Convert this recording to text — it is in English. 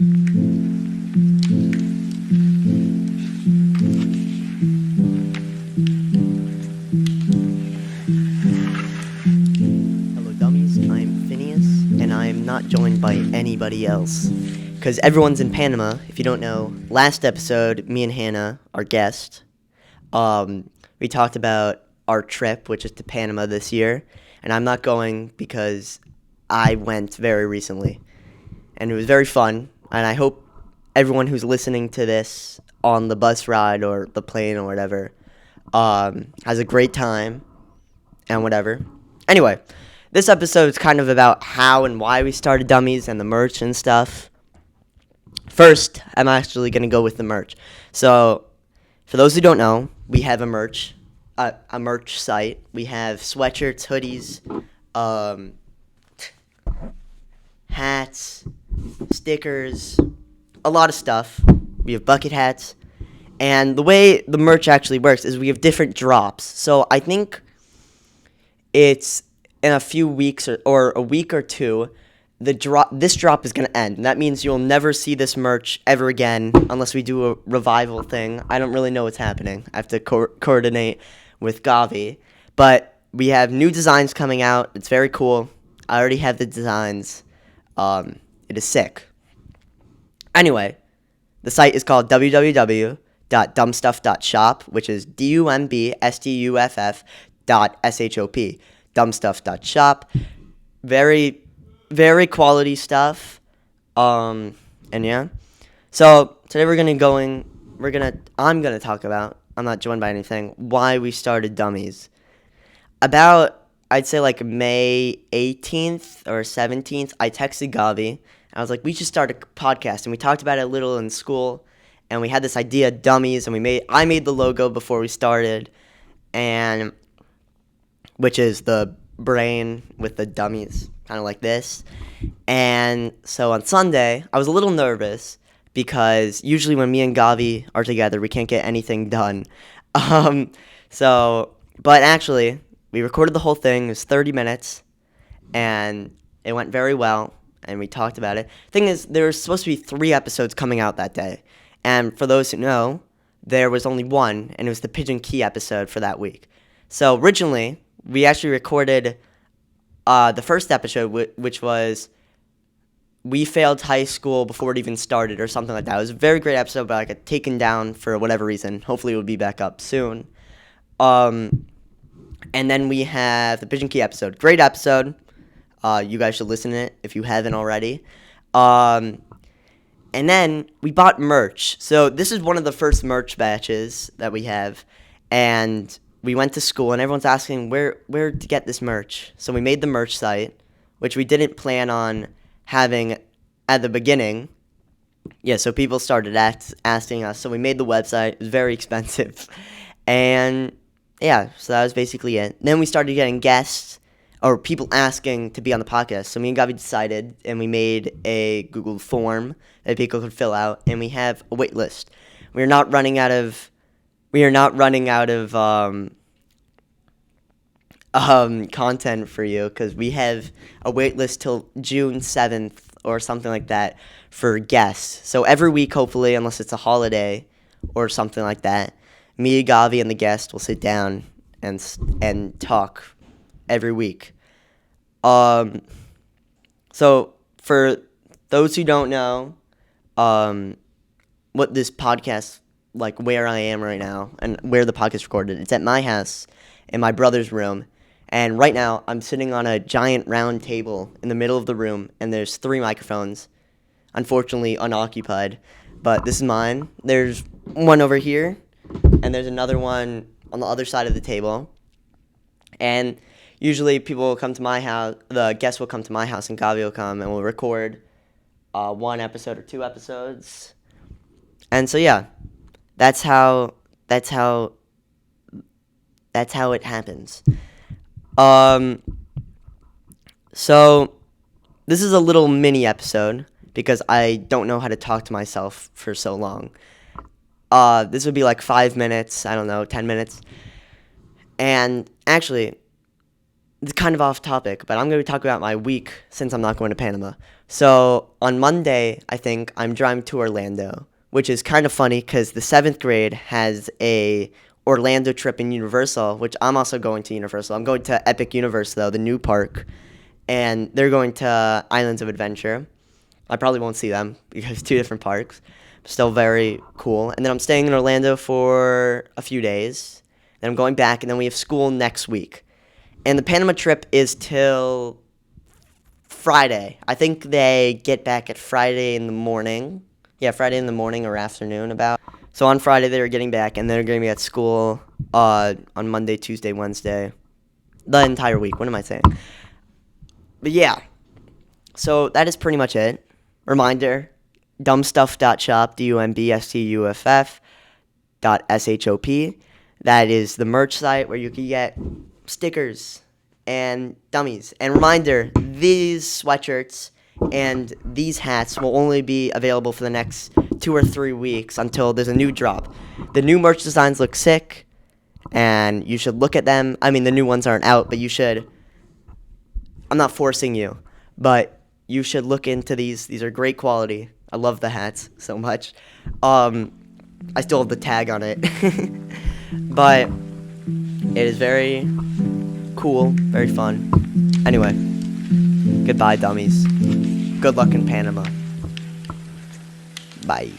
Hello, dummies. I'm Phineas, and I am not joined by anybody else. Because everyone's in Panama. If you don't know, last episode, me and Hannah, our guest, we talked about our trip, which is to Panama this year. And I'm not going because I went very recently. And it was very fun. And I hope everyone who's listening to this on the bus ride or the plane or whatever has a great time and whatever. Anyway, this episode is kind of about how and why we started Dummies and the merch and stuff. First, I'm actually going to go with the merch. So, for those who don't know, we have a merch site. We have sweatshirts, hoodies, hats, stickers, a lot of stuff. We have bucket hats. And the way the merch actually works is we have different drops. So, I think it's in a few weeks or a week or two, this drop is going to end. And that means you'll never see this merch ever again unless we do a revival thing. I don't really know what's happening. I have to coordinate with Gavi. But we have new designs coming out. It's very cool. I already have the designs. It is sick. Anyway, the site is called www.dumbstuff.shop, which is dumbstuff.shop. Dumbstuff.shop. Very, very quality stuff. And yeah. So today I'm gonna talk about, I'm not joined by anything, why we started Dummies. About, I'd say like May 18th or 17th, I texted Gavi. I was like, we should start a podcast. And we talked about it a little in school. And we had this idea, Dummies, and I made the logo before we started. And which is the brain with the dummies, kind of like this. And so on Sunday, I was a little nervous because usually when me and Gavi are together, we can't get anything done. But actually, we recorded the whole thing. It was 30 minutes, and it went very well, and we talked about it. Thing is, there was supposed to be 3 episodes coming out that day. And for those who know, there was only one, and it was the Pigeon Key episode for that week. So originally, we actually recorded the first episode, which was we failed high school before it even started or something like that. It was a very great episode, but I got taken down for whatever reason. Hopefully it will be back up soon. And then we have the Pigeon Key episode. Great episode. You guys should listen to it if you haven't already. And then we bought merch. So this is one of the first merch batches that we have. And we went to school, and everyone's asking where to get this merch. So we made the merch site, which we didn't plan on having at the beginning. Yeah, so people started asking us. So we made the website. It was very expensive. And, yeah, so that was basically it. Then we started getting guests or people asking to be on the podcast. So me and Gavi decided, and we made a Google form that people could fill out, and we have a wait list. We are not running out of content for you because we have a wait list till June 7th or something like that for guests. So every week, hopefully, unless it's a holiday or something like that, me, Gavi, and the guest will sit down and talk every week. So for those who don't know what this podcast, like where I am right now and where the podcast is recorded, it's at my house in my brother's room. And right now I'm sitting on a giant round table in the middle of the room, and there's 3 microphones, unfortunately unoccupied, but this is mine. There's one over here, and there's another one on the other side of the table. And usually people will come to my house, the guests will come to my house, and Gavi will come, and we'll record 1 episode or 2 episodes. And so yeah, that's how it happens. So this is a little mini episode because I don't know how to talk to myself for so long. This would be like 5 minutes, I don't know, 10 minutes. And actually, it's kind of off topic, but I'm going to be talking about my week since I'm not going to Panama. So on Monday, I think I'm driving to Orlando, which is kind of funny because the 7th grade has a Orlando trip in Universal, which I'm also going to Universal. I'm going to Epic Universe, though, the new park, and they're going to Islands of Adventure. I probably won't see them because it's 2 different parks. Still very cool. And then I'm staying in Orlando for a few days. Then I'm going back, and then we have school next week. And the Panama trip is till Friday. I think they get back at Friday in the morning. Yeah, Friday in the morning or afternoon about. So on Friday they were getting back, and they're going to be at school on Monday, Tuesday, Wednesday. The entire week. What am I saying? But yeah. So that is pretty much it. Reminder, dumbstuff.shop, dumbstuff.shop. That is the merch site where you can get stickers and dummies. And reminder, these sweatshirts and these hats will only be available for the next 2 or 3 weeks until there's a new drop. The new merch designs look sick, and you should look at them. I mean, the new ones aren't out, but you should. I'm not forcing you, but you should look into these. These are great quality. I love the hats so much. I still have the tag on it. But it is very cool, very fun. Anyway, goodbye, dummies. Good luck in Panama. Bye.